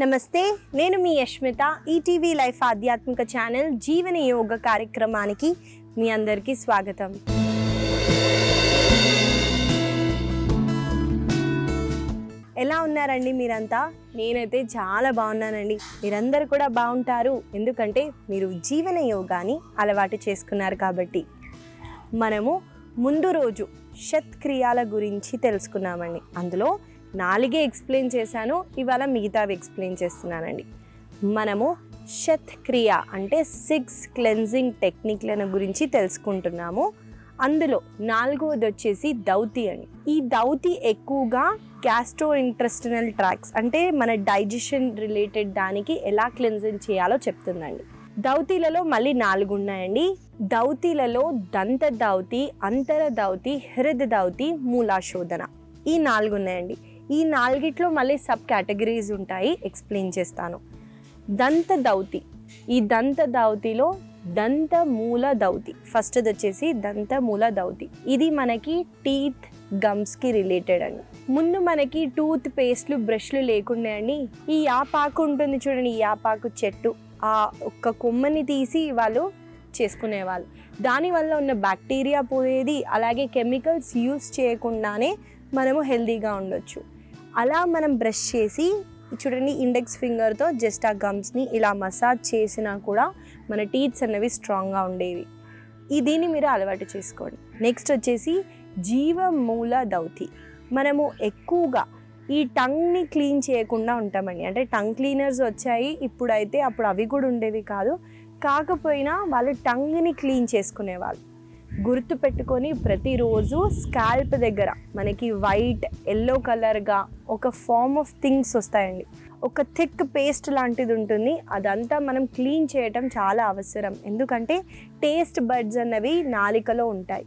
నమస్తే, నేను మీ యష్మిత. ETV life ఆధ్యాత్మిక ఛానల్ జీవన యోగ కార్యక్రమానికి మీ అందరికీ స్వాగతం. ఎలా ఉన్నారండి మీరంతా? నేనైతే చాలా బాగున్నానండి. మీరందరూ కూడా బాగుంటారు, ఎందుకంటే మీరు జీవన యోగాని అలవాటు చేసుకున్నారు కాబట్టి. మనము ముందు రోజు షత్క్రియాల గురించి తెలుసుకున్నామండి. అందులో 4 ఎక్స్ప్లెయిన్ చేశాను, ఇవాళ మిగతావి ఎక్స్ప్లెయిన్ చేస్తున్నానండి. మనము షత్క్రియ అంటే 6 క్లెన్జింగ్ టెక్నిక్లను గురించి తెలుసుకుంటున్నాము. అందులో 4వది వచ్చేసి దౌతి అండి. ఈ దౌతి ఎక్కువగా గ్యాస్ట్రో ఇంటెస్టినల్ ట్రాక్ట్స్ అంటే మన డైజెషన్ రిలేటెడ్ దానికి ఎలా క్లెన్జింగ్ చేయాలో చెప్తుందండి. దౌతీలలో మళ్ళీ 4 ఉన్నాయండి. దౌతీలలో దంత దౌతి, అంతర దౌతి, హృద దౌతి, మూలాశోధన, ఈ 4 ఉన్నాయండి. ఈ 4ట్లో మళ్ళీ సబ్ కేటగిరీస్ ఉంటాయి, ఎక్స్ప్లెయిన్ చేస్తాను. దంత దౌతి, ఈ దంత దౌతిలో దంత మూల దౌతి, ఫస్ట్ది వచ్చేసి దంత మూల దౌతి. ఇది మనకి టీత్ గమ్స్కి రిలేటెడ్ అండి. ముందు మనకి టూత్ పేస్ట్లు బ్రష్లు లేకుండే అండి. ఈ యాపాకు ఉంటుంది చూడండి, ఈ యాపాకు చెట్టు, ఆ ఒక్క కొమ్మని తీసి వాళ్ళు చేసుకునేవాళ్ళు. దానివల్ల ఉన్న బ్యాక్టీరియా పోయేది, అలాగే కెమికల్స్ యూస్ చేయకుండానే మనము హెల్తీగా ఉండొచ్చు. అలా మనం బ్రష్ చేసి చూడండి, ఇండెక్స్ ఫింగర్తో జస్ట్ ఆ గమ్స్ని ఇలా మసాజ్ చేసినా కూడా మన టీత్స్ అనేవి స్ట్రాంగ్గా ఉండేవి. దీన్ని మీరు అలవాటు చేసుకోండి. నెక్స్ట్ వచ్చేసి జీవమూల దౌతి. మనము ఎక్కువగా ఈ టంగ్ని క్లీన్ చేయకుండా ఉంటామండి. అంటే టంగ్ క్లీనర్స్ వచ్చాయి ఇప్పుడైతే, అప్పుడు అవి కూడా ఉండేవి కాదు. కాకపోయినా వాళ్ళు టంగ్ని క్లీన్ చేసుకునేవాళ్ళు. గుర్తు పెట్టుకొని ప్రతిరోజు స్కాల్ప్ దగ్గర మనకి వైట్, ఎల్లో కలర్గా ఒక ఫార్మ్ ఆఫ్ థింగ్స్ వస్తాయండి. ఒక థిక్ పేస్ట్ లాంటిది ఉంటుంది, అదంతా మనం క్లీన్ చేయటం చాలా అవసరం. ఎందుకంటే టేస్ట్ బడ్స్ అన్నవి నాలికలో ఉంటాయి.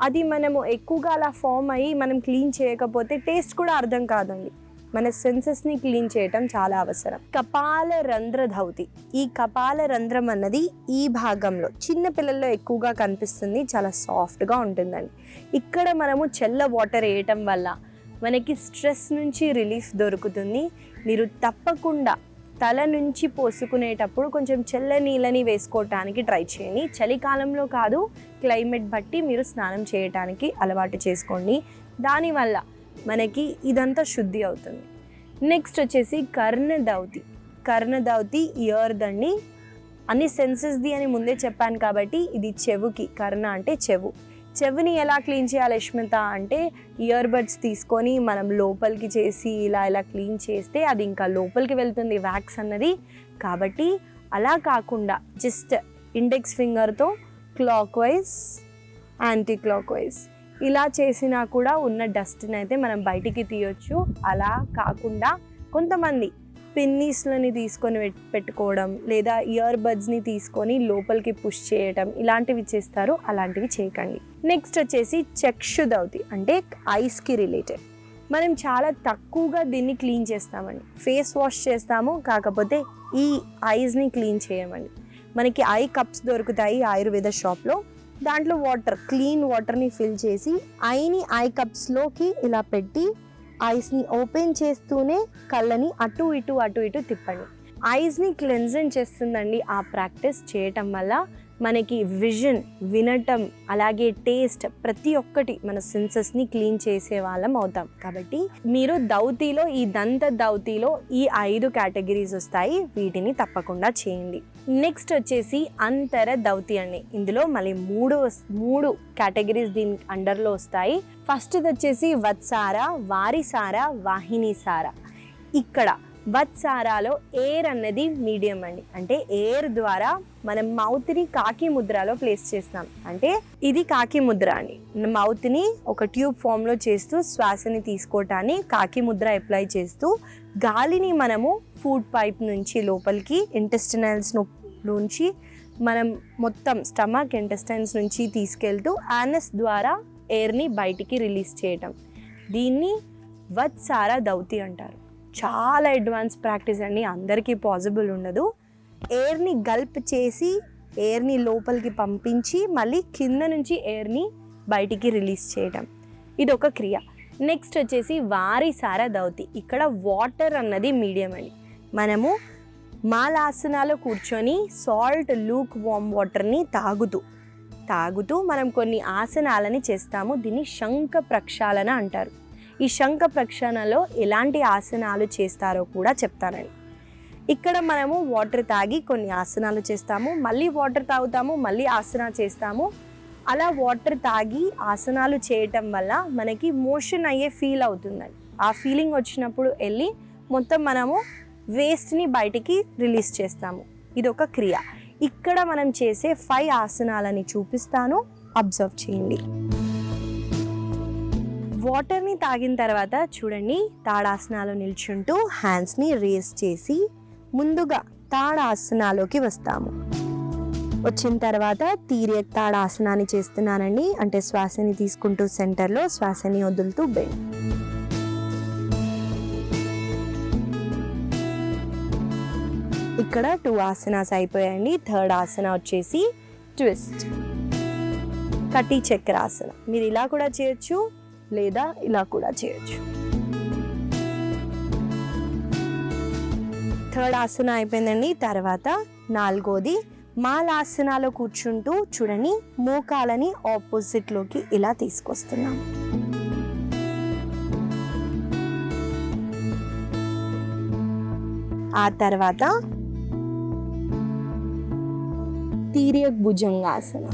అది మనము ఎక్కువగా అలా ఫామ్ అయ్యి మనం క్లీన్ చేయకపోతే టేస్ట్ కూడా అర్థం కాదండి. మన సెన్సెస్ని క్లీన్ చేయటం చాలా అవసరం. కపాల రంధ్ర దౌతి. ఈ కపాల రంధ్రం అన్నది ఈ భాగంలో చిన్న పిల్లల్లో ఎక్కువగా కనిపిస్తుంది, చాలా సాఫ్ట్గా ఉంటుందండి. ఇక్కడ మనము చల్ల వాటర్ వేయటం వల్ల మనకి స్ట్రెస్ నుంచి రిలీఫ్ దొరుకుతుంది. మీరు తప్పకుండా తల నుంచి పోసుకునేటప్పుడు కొంచెం చల్ల నీళ్ళని వేసుకోవటానికి ట్రై చేయండి. చలికాలంలో కాదు, క్లైమేట్ బట్టి మీరు స్నానం చేయటానికి అలవాటు చేసుకోండి. దానివల్ల మనకి ఇదంతా శుద్ధి అవుతుంది. నెక్స్ట్ వచ్చేసి కర్ణదౌతి. కర్ణదౌతి ఇయర్దండి, అన్ని సెన్సెస్ది అని ముందే చెప్పాను కాబట్టి ఇది చెవుకి. కర్ణ అంటే చెవు. చెవిని ఎలా క్లీన్ చేయాలి యష్మిత అంటే, ఇయర్ బడ్స్ తీసుకొని మనం లోపలికి చేసి ఇలా క్లీన్ చేస్తే అది ఇంకా లోపలికి వెళ్తుంది వ్యాక్స్ అన్నది. కాబట్టి అలా కాకుండా జస్ట్ ఇండెక్స్ ఫింగర్తో clockwise, anticlockwise ఇలా చేసినా కూడా ఉన్న డస్ట్ని అయితే మనం బయటికి తీయొచ్చు. అలా కాకుండా కొంతమంది పిన్నీస్లని తీసుకొని పెట్టుకోవడం, లేదా ఇయర్ బడ్స్ని తీసుకొని లోపలికి పుష్ చేయటం, ఇలాంటివి చేస్తారు. అలాంటివి చేయకండి. నెక్స్ట్ వచ్చేసి చక్షుదౌతి అంటే ఐస్కి రిలేటెడ్. మనం చాలా తక్కువగా దీన్ని క్లీన్ చేస్తామండి. ఫేస్ వాష్ చేస్తాము, కాకపోతే ఈ ఐస్ని క్లీన్ చేయమండి. మనకి ఐ కప్స్ దొరుకుతాయి ఆయుర్వేద షాప్లో. దాంట్లో వాటర్, క్లీన్ వాటర్ని ఫిల్ చేసి ఐని ఐ కప్స్లోకి ఇలా పెట్టి ఐస్ని ఓపెన్ చేస్తూనే కళ్ళని అటు ఇటు తిప్పండి. ఐస్ని క్లెన్జింగ్ చేస్తుందండి ఆ ప్రాక్టీస్ చేయటం వల్ల. మనకి విజన్, వినటం, అలాగే టేస్ట్, ప్రతి ఒక్కటి మన సెన్సెస్ని క్లీన్ చేసే వాళ్ళం అవుతాం. కాబట్టి మీరు దౌతిలో, ఈ దంత దౌతిలో ఈ 5 కేటగిరీస్ వస్తాయి, వీటిని తప్పకుండా చేయండి. నెక్స్ట్ వచ్చేసి అంతర దౌతి అండి. ఇందులో మళ్ళీ 3 కేటగిరీస్ దీని అండర్లో వస్తాయి. ఫస్ట్ది వచ్చేసి వత్సార, వారిసార, వాహినిసార. ఇక్కడ వత్సారాలో ఎయిర్ అన్నది మీడియం అండి. అంటే ఎయిర్ ద్వారా మనం మౌత్ని కాకి ముద్రలో ప్లేస్ చేస్తాం. అంటే ఇది కాకి ముద్ర అండి. మౌత్ని ఒక ట్యూబ్ ఫామ్లో చేస్తూ శ్వాసని తీసుకోవటాన్ని కాకి ముద్ర అప్లై చేస్తూ, గాలిని మనము ఫుడ్ పైప్ నుంచి లోపలికి ఇంటెస్టినల్స్ నుంచి మనం మొత్తం స్టమక్, ఇంటెస్టైన్స్ నుంచి తీసుకెళ్తూ యానస్ ద్వారా ఎయిర్ని బయటికి రిలీజ్ చేయటం, దీన్ని వత్సార దౌతి అంటారు. చాలా అడ్వాన్స్ ప్రాక్టీస్ అండి, అందరికీ పాసిబుల్ ఉండదు. ఎయిర్ని గల్ప్ చేసి ఎయిర్ని లోపలికి పంపించి మళ్ళీ కింద నుంచి ఎయిర్ని బయటికి రిలీజ్ చేయటం, ఇది ఒక క్రియ. నెక్స్ట్ వచ్చేసి వారిసార దౌతి. ఇక్కడ వాటర్ అన్నది మీడియం అండి. మనము మాలాసనాలో కూర్చొని సాల్ట్ లూక్ వామ్ వాటర్ని తాగుతూ మనం కొన్ని ఆసనాలని చేస్తాము. దీన్ని శంఖ ప్రక్షాళన అంటారు. ఈ శంఖ ప్రక్షాళనలో ఎలాంటి ఆసనాలు చేస్తారో కూడా చెప్తానండి. ఇక్కడ మనము వాటర్ తాగి కొన్ని ఆసనాలు చేస్తాము, మళ్ళీ వాటర్ తాగుతాము, మళ్ళీ ఆసన చేస్తాము. అలా వాటర్ తాగి ఆసనాలు చేయటం వల్ల మనకి మోషన్ అయ్యే ఫీల్ అవుతుందండి. ఆ ఫీలింగ్ వచ్చినప్పుడు వెళ్ళి మొత్తం మనము వేస్ట్ని బయటికి రిలీజ్ చేస్తాము. ఇది ఒక క్రియ. ఇక్కడ మనం చేసే 5 ఆసనాలని చూపిస్తాను, అబ్జర్వ్ చేయండి. వాటర్ని తాగిన తర్వాత చూడండి, తాడాసనాలో నిల్చుంటూ హ్యాండ్స్ని రేస్ చేసి ముందుగా తాడాసనాలోకి వస్తాము. వచ్చిన తర్వాత తీరియక్ తాడాసనాన్ని చేస్తున్నానండి. అంటే శ్వాసని తీసుకుంటూ సెంటర్లో, శ్వాసని వదులుతూ బెండ్. ఇక్కడ 2 ఆసనాస్ అయిపోయాయండి. థర్డ్ ఆసన వచ్చేసి ట్విస్ట్, కటి చక్రాసన. మీరు ఇలా కూడా చేయొచ్చు, లేదా ఇలా కూడా చేయొచ్చు. థర్డ్ ఆసన అయిపోయిందండి. తర్వాత 4వది మాలాసనాలో కూర్చుంటూ చూడండి, మోకాలని ఆపోజిట్లోకి ఇలా తీసుకొస్తున్నాం. ఆ తర్వాత తీరియక్ భుజంగాసన.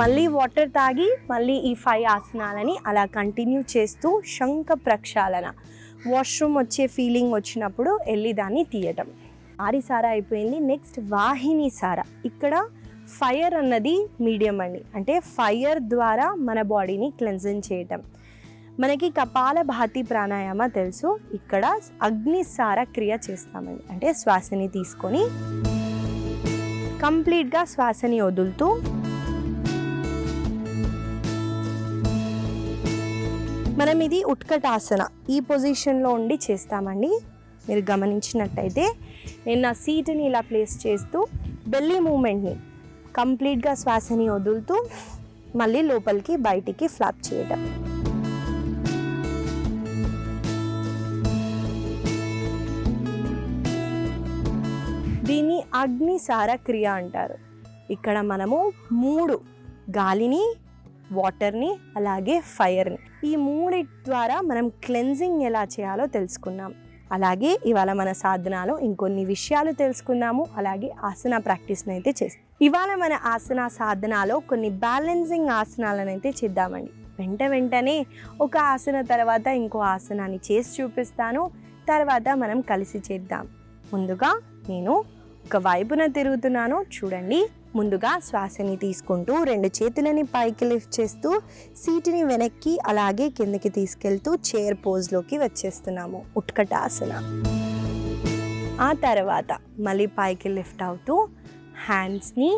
మళ్ళీ వాటర్ తాగి మళ్ళీ ఈ 5 ఆసనాలని అలా కంటిన్యూ చేస్తూ శంఖ ప్రక్షాళన, వాష్రూమ్ వచ్చే ఫీలింగ్ వచ్చినప్పుడు వెళ్ళి దాన్ని తీయటం. ఆరిసార అయిపోయింది. నెక్స్ట్ వాహిని సార. ఇక్కడ ఫైర్ అన్నది మీడియం అండి. అంటే ఫైర్ ద్వారా మన బాడీని క్లెన్జింగ్ చేయటం. మనకి కపాల భాతి ప్రాణాయామ తెలుసు. ఇక్కడ అగ్నిసార క్రియ చేస్తామండి. అంటే శ్వాసని తీసుకొని కంప్లీట్గా శ్వాసని వదులుతూ మనం ఇది ఉత్కటాసన ఈ పొజిషన్లో ఉండి చేస్తామండి. మీరు గమనించినట్టయితే నేను నా సీట్ని ఇలా ప్లేస్ చేస్తూ బెల్లీ మూమెంట్ని కంప్లీట్గా శ్వాసని వదులుతూ మళ్ళీ లోపలికి బయటికి ఫ్లాప్ చేయటం. దీన్ని అగ్నిసార క్రియ అంటారు. ఇక్కడ మనము 3 గాలిని, వాటర్ని, అలాగే ఫైర్ని, ఈ 3 ద్వారా మనం క్లెన్జింగ్ ఎలా చేయాలో తెలుసుకున్నాం. అలాగే ఇవాళ మన సాధనాలో ఇంకొన్ని విషయాలు తెలుసుకుందాము. అలాగే ఆసన ప్రాక్టీస్ని అయితే చేస్తాం. ఇవాళ మన ఆసన సాధనాలో కొన్ని బ్యాలెన్సింగ్ ఆసనాలను అయితే చేద్దామండి. వెంటనే ఒక ఆసన తర్వాత ఇంకో ఆసనాన్ని చేసి చూపిస్తాను. తర్వాత మనం కలిసి చేద్దాం. ముందుగా నేను ఒక వైపున తిరుగుతున్నాను, చూడండి. ముందుగా శ్వాసని తీసుకుంటూ 2 చేతులని పైకి లిఫ్ట్ చేస్తూ సీటుని వెనక్కి అలాగే కిందకి తీసుకెళ్తూ చైర్ పోజ్లోకి వచ్చేస్తున్నాము, ఉత్కటాసన. ఆ తర్వాత మళ్ళీ పైకి లిఫ్ట్ అవుతూ హ్యాండ్స్ని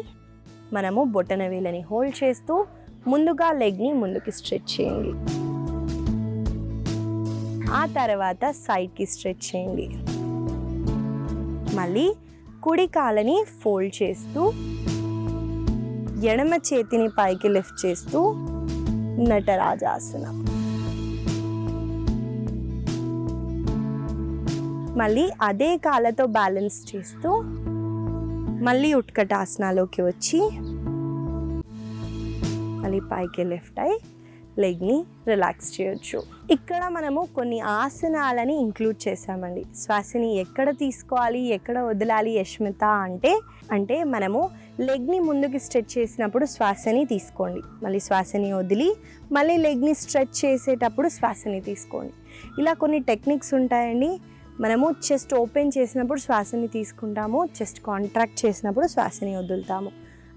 మనము బొటన వేలని హోల్డ్ చేస్తూ ముందుగా లెగ్ని ముందుకి స్ట్రెచ్ చేయండి. ఆ తర్వాత సైడ్కి స్ట్రెచ్ చేయండి. మళ్ళీ కుడి కాలని ఫోల్డ్ చేస్తూ ఎడమ చేతిని పైకి లిఫ్ట్ చేస్తూ నటరాజాసన. మళ్ళీ అదే కాళ్ళతో బ్యాలెన్స్ చేస్తూ మళ్ళీ ఉత్కటాసనలోకి వచ్చి మళ్ళీ పైకి లిఫ్ట్ అయి లెగ్ని రిలాక్స్ చేయొచ్చు. ఇక్కడ మనము కొన్ని ఆసనాలని ఇంక్లూడ్ చేసామండి. శ్వాసని ఎక్కడ తీసుకోవాలి, ఎక్కడ వదలాలి యష్మిత అంటే మనము లెగ్ని ముందుకి స్ట్రెచ్ చేసినప్పుడు శ్వాసని తీసుకోండి, మళ్ళీ శ్వాసని వదిలి మళ్ళీ లెగ్ని స్ట్రెచ్ చేసేటప్పుడు శ్వాసని తీసుకోండి. ఇలా కొన్ని టెక్నిక్స్ ఉంటాయండి. మనము చెస్ట్ ఓపెన్ చేసినప్పుడు శ్వాసని తీసుకుంటాము, చెస్ట్ కాంట్రాక్ట్ చేసినప్పుడు శ్వాసని వదులుతాము.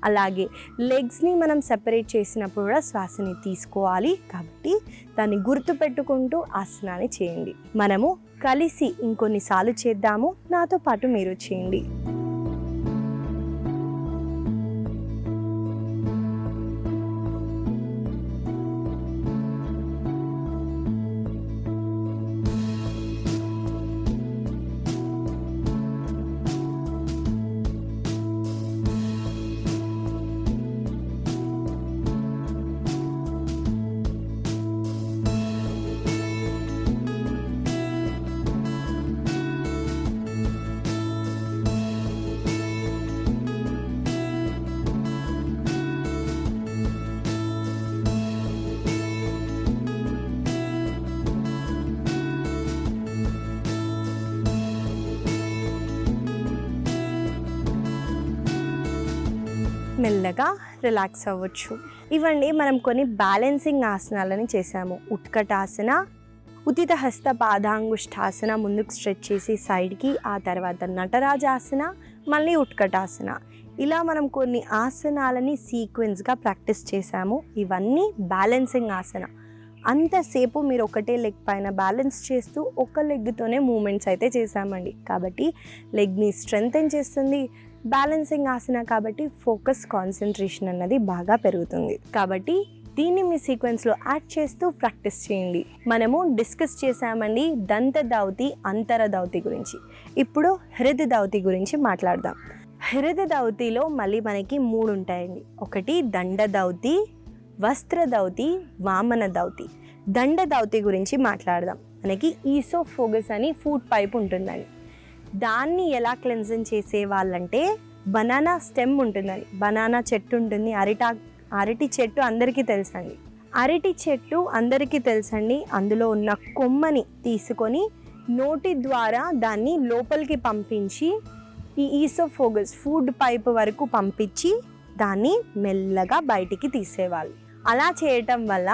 అలాగే లెగ్స్ని మనం సెపరేట్ చేసినప్పుడు కూడా శ్వాసని తీసుకోవాలి. కాబట్టి దాన్ని గుర్తుపెట్టుకుంటూ ఆసనాన్ని చేయండి. మనము కలిసి ఇంకొన్నిసార్లు చేద్దాము. నాతో పాటు మీరు చేయండి. మెల్లగా రిలాక్స్ అవ్వచ్చు. ఇవండి మనం కొన్ని బ్యాలెన్సింగ్ ఆసనాలని చేసాము. ఉత్కటాసన, ఉతిత హస్త పాదాంగుష్ఠాసన, ముందుకు స్ట్రెచ్ చేసి సైడ్కి, ఆ తర్వాత నటరాజాసన, మళ్ళీ ఉత్కటాసన. ఇలా మనం కొన్ని ఆసనాలని సీక్వెన్స్గా ప్రాక్టీస్ చేసాము. ఇవన్నీ బ్యాలెన్సింగ్ ఆసన. అంతసేపు మీరు ఒకటే లెగ్ పైన బ్యాలెన్స్ చేస్తూ ఒక లెగ్తోనే మూమెంట్స్ అయితే చేసామండి. కాబట్టి లెగ్ని స్ట్రెంగ్తెన్ చేస్తుంది. బ్యాలెన్సింగ్ ఆసన కాబట్టి ఫోకస్, కాన్సన్ట్రేషన్ అన్నది బాగా పెరుగుతుంది. కాబట్టి దీన్ని మీ సీక్వెన్స్లో యాడ్ చేస్తూ ప్రాక్టీస్ చేయండి. మనము డిస్కస్ చేసామండి దంత దౌతి, అంతర దౌతి గురించి. ఇప్పుడు హృద దౌతి గురించి మాట్లాడదాం. హృద దౌతిలో మళ్ళీ మనకి 3 ఉంటాయండి. ఒకటి దండ దౌతి, వస్త్ర దౌతి, వామన దౌతి. దండ దౌతి గురించి మాట్లాడదాం. మనకి ఈసోఫోగస్ అని ఫుడ్ పైప్ ఉంటుందండి. దాన్ని ఎలా క్లెన్జింగ్ చేసే వాళ్ళంటే బనానా స్టెమ్ ఉంటుందండి. బనానా చెట్టు ఉంటుంది, అరటి చెట్టు అందరికీ తెలుసండి. అరటి చెట్టు అందరికీ తెలుసండి. అందులో ఉన్న కొమ్మని తీసుకొని నోటి ద్వారా దాన్ని లోపలికి పంపించి ఈ ఈసోఫోగస్ ఫుడ్ పైప్ వరకు పంపించి దాన్ని మెల్లగా బయటికి తీసేవాళ్ళు. అలా చేయటం వల్ల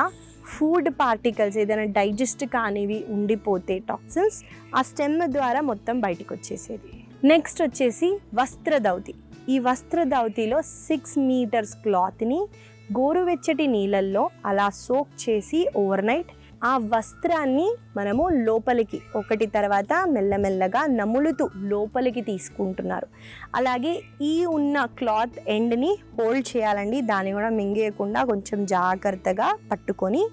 ఫుడ్ పార్టికల్స్ ఏదైనా డైజెస్ట్ కానివి ఉండిపోతే టాక్సిన్స్ ఆ స్టెమ్ ద్వారా మొత్తం బయటకు వచ్చేసేది. నెక్స్ట్ వచ్చేసి వస్త్ర దౌతి. ఈ వస్త్ర దౌతిలో 6 మీటర్స్ క్లాత్ని గోరువెచ్చటి నీళ్ళల్లో అలా సోక్ చేసి ఓవర్ నైట్ ఆ వస్త్రాన్ని మనము లోపలికి ఒకటి తర్వాత మెల్లమెల్లగా నములుతూ లోపలికి తీసుకుంటున్నారు. అలాగే ఈ ఉన్న క్లాత్ ఎండ్ని హోల్డ్ చేయాలండి. దాన్ని కూడా మింగేయకుండా కొంచెం జాగ్రత్తగా పట్టుకొని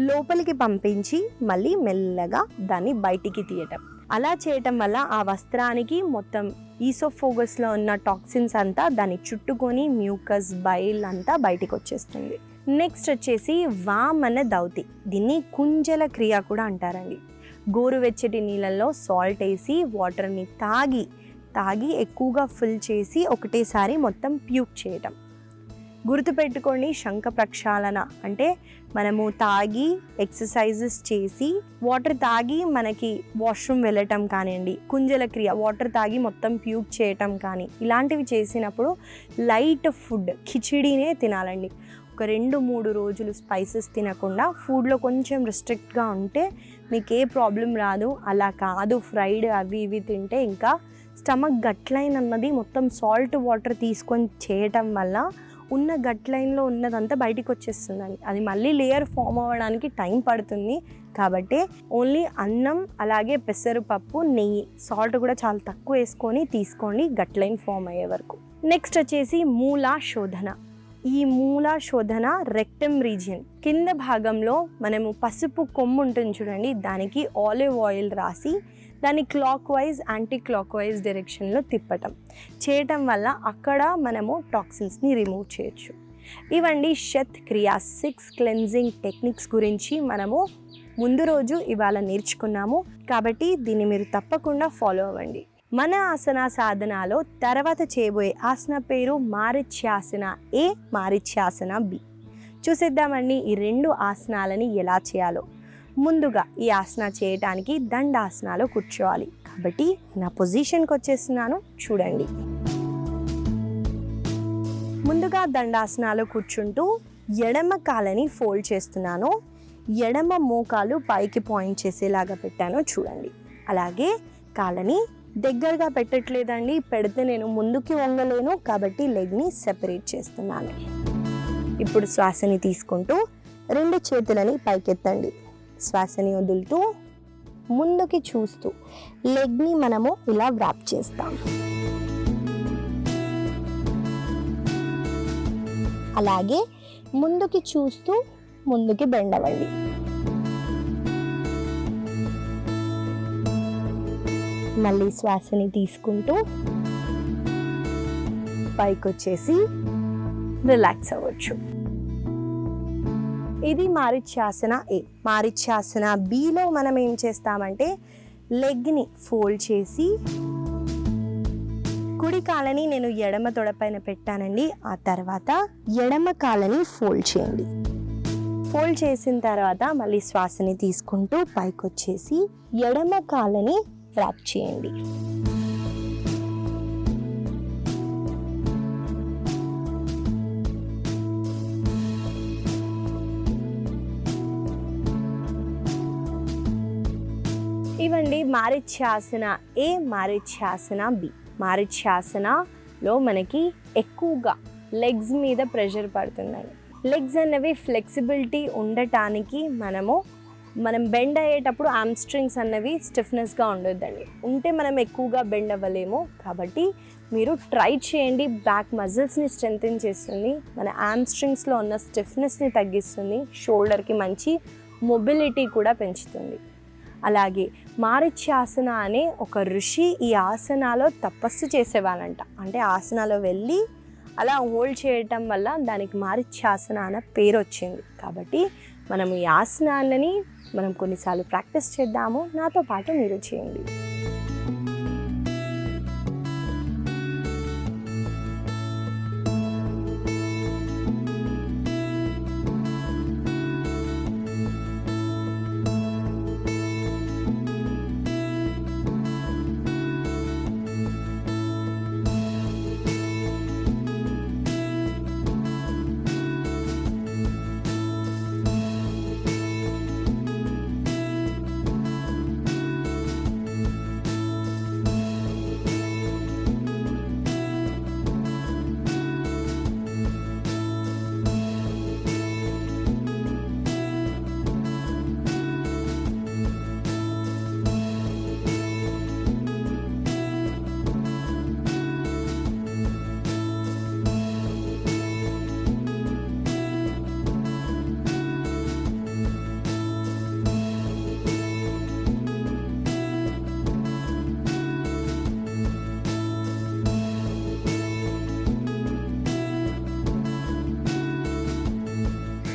లోపలికి పంపించి మళ్ళీ మెల్లగా దాన్ని బయటికి తీయటం. అలా చేయటం వల్ల ఆ వస్త్రానికి మొత్తం ఈసోఫోగస్లో ఉన్న టాక్సిన్స్ అంతా దాన్ని చుట్టుకొని మ్యూకస్, బైల్ అంతా బయటికి వచ్చేస్తుంది. నెక్స్ట్ వచ్చేసి వామన దౌతి. దీన్ని కుంజల క్రియ కూడా అంటారండి. గోరువెచ్చటి నీళ్ళల్లో సాల్ట్ వేసి వాటర్ని తాగి ఎక్కువగా ఫిల్ చేసి ఒకటేసారి మొత్తం ప్యూక్ చేయటం. గుర్తుపెట్టుకోండి, శంఖ ప్రక్షాళన అంటే మనము తాగి ఎక్సర్సైజెస్ చేసి వాటర్ తాగి మనకి వాష్రూమ్ వెళ్ళటం కానివ్వండి, కుంజల క్రియ వాటర్ తాగి మొత్తం ప్యూక్ చేయటం కానీ ఇలాంటివి చేసినప్పుడు లైట్ ఫుడ్ కిచిడీనే తినాలండి. ఒక 2-3 రోజులు స్పైసెస్ తినకుండా ఫుడ్లో కొంచెం రిస్ట్రిక్ట్గా ఉంటే మీకు ఏ ప్రాబ్లం రాదు. అలా కాదు ఫ్రైడ్ అవి ఇవి తింటే ఇంకా స్టమక్ గట్ లైన్ అన్నది మొత్తం సాల్ట్ వాటర్ తీసుకొని చేయటం వల్ల ఉన్న గట్ లైన్లో ఉన్నదంతా బయటికి వచ్చేస్తుందండి. అది మళ్ళీ లేయర్ ఫామ్ అవ్వడానికి టైం పడుతుంది. కాబట్టి ఓన్లీ అన్నం, అలాగే పెసరపప్పు, నెయ్యి, సాల్ట్ కూడా చాలా తక్కువ వేసుకొని తీసుకోండి గట్ లైన్ ఫామ్ అయ్యే వరకు. నెక్స్ట్ వచ్చేసి మూలా శోధన. ఈ మూలా శోధన రెక్టమ్ రీజియన్ కింద భాగంలో మనము పసుపు కొమ్ము ఉంటుంది చూడండి, దానికి ఆలివ్ ఆయిల్ రాసి దాన్ని clock wise, anti clock wise డైరెక్షన్లో తిప్పటం చేయటం వల్ల అక్కడ మనము టాక్సిన్స్ని రిమూవ్ చేయొచ్చు. ఇవండి షత్ క్రియా 6 క్లెన్జింగ్ టెక్నిక్స్ గురించి మనము ముందు రోజు ఇవాళ నేర్చుకున్నాము. కాబట్టి దీన్ని మీరు తప్పకుండా ఫాలో అవ్వండి. మన ఆసన సాధనలో తర్వాత చేయబోయే ఆసన పేరు మారిచ్యాసన ఏ, మారిచ్యాసన బి. చూసేద్దామండి ఈ 2 ఆసనాలని ఎలా చేయాలో. ముందుగా ఈ ఆసన చేయడానికి దండాసనాలో కూర్చోవాలి. కాబట్టి నా పొజిషన్కి వచ్చేస్తున్నాను, చూడండి. ముందుగా దండాసనాలో కూర్చుంటూ ఎడమ కాలని ఫోల్డ్ చేస్తున్నాను. ఎడమ మోకాలు పైకి పాయింట్ చేసేలాగా పెట్టాను, చూడండి. అలాగే కాలని దగ్గరగా పెట్టట్లేదండి, పెడితే నేను ముందుకి వంగలేను. కాబట్టి లెగ్ని సెపరేట్ చేస్తున్నాను. ఇప్పుడు శ్వాసని తీసుకుంటూ 2 చేతులని పైకెత్తండి. శ్వాసని వదులుతూ ముందుకి చూస్తూ లెగ్ని మనము ఇలా వ్రాప్ చేస్తాం. అలాగే ముందుకి చూస్తూ ముందుకి బెండ్ అవ్వండి. మళ్ళీ శ్వాసని తీసుకుంటూ పైకి వచ్చేసి రిలాక్స్ అవ్వచ్చు. ఇది మారిచ్యాసన ఏ. మారిచ్యాసన బిలో మనం ఏం చేస్తామంటే లెగ్ని ఫోల్డ్ చేసి కుడి కాలని నేను ఎడమ తొడపైన పెట్టానండి. ఆ తర్వాత ఎడమ కాలని ఫోల్డ్ చేయండి. ఫోల్డ్ చేసిన తర్వాత మళ్ళీ శ్వాసని తీసుకుంటూ పైకి వచ్చేసి ఎడమ కాలని వ్రాప్ చేయండి. ఇవండి మారిచ్ఛాసన ఏ, మారిచ్ఛాసన బి. మారిచ్ఛాసనలో మనకి ఎక్కువగా లెగ్స్ మీద ప్రెషర్ పడుతుందండి. లెగ్స్ అన్నవి ఫ్లెక్సిబిలిటీ ఉండటానికి మనం బెండ్ అయ్యేటప్పుడు ఆమ్స్ట్రింగ్స్ అన్నవి స్టిఫ్నెస్గా ఉండొద్దండి. ఉంటే మనం ఎక్కువగా బెండ్ అవ్వలేము. కాబట్టి మీరు ట్రై చేయండి. బ్యాక్ మజిల్స్ని స్ట్రెంథెన్ చేస్తుంది, మన ఆమ్స్ట్రింగ్స్లో ఉన్న స్టిఫ్నెస్ని తగ్గిస్తుంది, షోల్డర్కి మంచి మొబిలిటీ కూడా పెంచుతుంది. అలాగే మారిచ్ఛాసన అనే ఒక ఋషి ఈ ఆసనాలో తపస్సు చేసేవాళ్ళంట. అంటే ఆసనాలో వెళ్ళి అలా హోల్డ్ చేయటం వల్ల దానికి మారిచ్ఛాసన అనే పేరు వచ్చింది. కాబట్టి మనం ఈ ఆసనాలని మనం కొన్నిసార్లు ప్రాక్టీస్ చేద్దాము. నాతో పాటు మీరు చేయండి.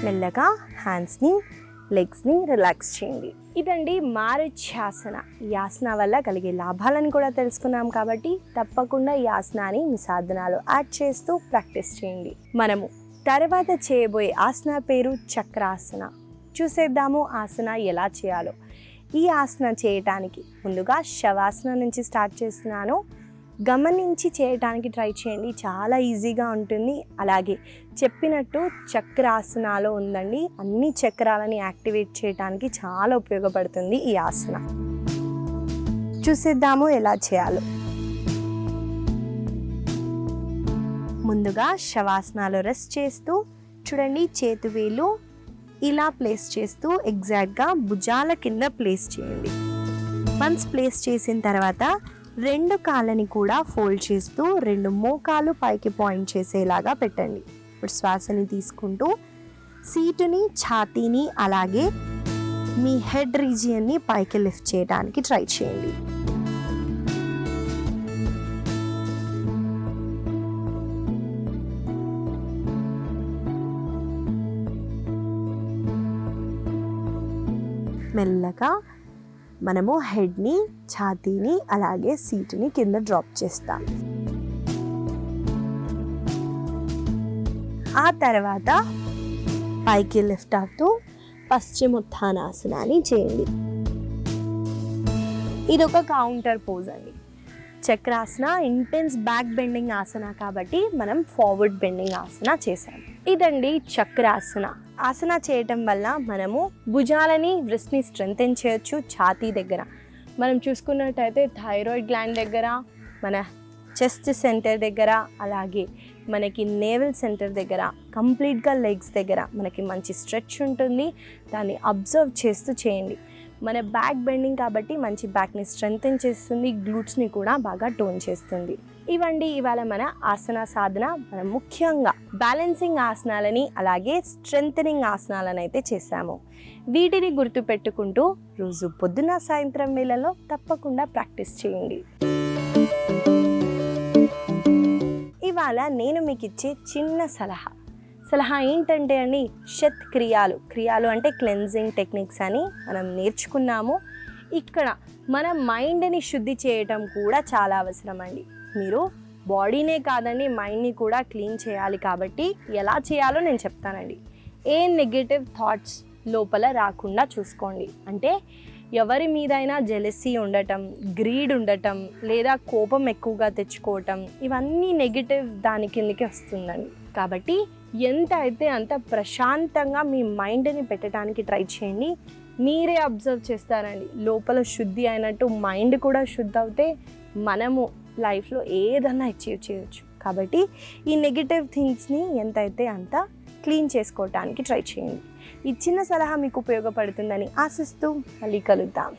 మెల్లగా హ్యాండ్స్ని లెగ్స్ని రిలాక్స్ చేయండి. ఇదండి మారిచ్ఛాసన. ఈ ఆసన వల్ల కలిగే లాభాలను కూడా తెలుసుకున్నాం. కాబట్టి తప్పకుండా ఈ ఆసనాన్ని మీ సాధనాలు యాడ్ చేస్తూ ప్రాక్టీస్ చేయండి. మనము తర్వాత చేయబోయే ఆసన పేరు చక్రాసన. చూసేద్దాము ఆసన ఎలా చేయాలో. ఈ ఆసన చేయటానికి ముందుగా శవాసన నుంచి స్టార్ట్ చేస్తున్నాను. గమనించి చేయటానికి ట్రై చేయండి, చాలా ఈజీగా ఉంటుంది. అలాగే చెప్పినట్టు చక్రాసనాలో ఉందండి, అన్ని చక్రాలని యాక్టివేట్ చేయడానికి చాలా ఉపయోగపడుతుంది ఈ ఆసన. చూసేద్దాము ఎలా చేయాలో. ముందుగా శవాసనాలో రెస్ట్ చేస్తూ చూడండి, చేతివేలు ఇలా ప్లేస్ చేస్తూ ఎగ్జాక్ట్గా భుజాల కింద ప్లేస్ చేయండి. వన్స్ ప్లేస్ చేసిన తర్వాత రెండు కాళ్ళని కూడా ఫోల్డ్ చేస్తూ రెండు మోకాలు పైకి పాయింట్ చేసేలాగా పెట్టండి. ఇప్పుడు శ్వాసని తీసుకుంటూ సీటుని, ఛాతీని అలాగే మీ హెడ్ రీజియన్ని పైకి లిఫ్ట్ చేయడానికి ట్రై చేయండి. మెల్లగా మనము హెడ్ని, ఛాతీని అలాగే సీటుని కింద డ్రాప్ చేస్తాం. ఆ తర్వాత పైకి లిఫ్ట్ అవుతూ పశ్చిమోత్థానాసనాన్ని చేయండి. ఇదొక కౌంటర్ పోజ్ అండి. చక్రాసన ఇంటెన్స్ బ్యాక్ బెండింగ్ ఆసన కాబట్టి మనం ఫార్వర్డ్ బెండింగ్ ఆసన చేసాం. ఇదండి చక్రాసన. ఆసన చేయటం వల్ల మనము భుజాలని, వ్రిస్ట్ని స్ట్రెంథెన్ చేయొచ్చు. ఛాతీ దగ్గర మనం చూసుకున్నట్టయితే థైరాయిడ్ గ్లాండ్ దగ్గర, మన చెస్ట్ సెంటర్ దగ్గర, అలాగే మనకి నేవల్ సెంటర్ దగ్గర, కంప్లీట్గా లెగ్స్ దగ్గర మనకి మంచి స్ట్రెచ్ ఉంటుంది. దాన్ని అబ్జర్వ్ చేస్తూ చేయండి. మన బ్యాక్ బెండింగ్ కాబట్టి మంచి బ్యాక్ని స్ట్రెంథెన్ చేస్తుంది, గ్లూట్స్ని కూడా బాగా టోన్ చేస్తుంది. ఇవండి ఇవాళ మన ఆసన సాధన. మనం ముఖ్యంగా బ్యాలెన్సింగ్ ఆసనాలని అలాగే స్ట్రెంథనింగ్ ఆసనాలను అయితే చేసాము. వీటిని గుర్తుపెట్టుకుంటూ రోజు పొద్దున, సాయంత్రం వేళల్లో తప్పకుండా ప్రాక్టీస్ చేయండి. ఇవాళ నేను మీకు ఇచ్చే చిన్న సలహా ఏంటంటే అండి, క్రియాలు అంటే క్లెన్జింగ్ టెక్నిక్స్ అని మనం నేర్చుకున్నాము. ఇక్కడ మన మైండ్ని శుద్ధి చేయటం కూడా చాలా అవసరం అండి. మీరు బాడీనే కాదండి, మైండ్ని కూడా క్లీన్ చేయాలి. కాబట్టి ఎలా చేయాలో నేను చెప్తానండి. ఏ నెగటివ్ థాట్స్ లోపల రాకుండా చూసుకోండి. అంటే ఎవరి మీదైనా జెలసీ ఉండటం, గ్రీడ్ ఉండటం, లేదా కోపం ఎక్కువగా తెచ్చుకోవటం, ఇవన్నీ నెగటివ్ దాని కిందకి వస్తుందండి. కాబట్టి ఎంత అయితే అంత ప్రశాంతంగా మీ మైండ్ని పెట్టడానికి ట్రై చేయండి. మీరే అబ్జర్వ్ చేస్తారండి, లోపల శుద్ధి అయినట్టు మైండ్ కూడా శుద్ధి అవుతే మనము లైఫ్లో ఏదన్నా అచీవ్ చేయొచ్చు. కాబట్టి ఈ నెగిటివ్ థింగ్స్ని ఎంతైతే అంత క్లీన్ చేసుకోవటానికి ట్రై చేయండి. ఈ చిన్న సలహా మీకు ఉపయోగపడుతుందని ఆశిస్తూ మళ్ళీ కలుద్దాం.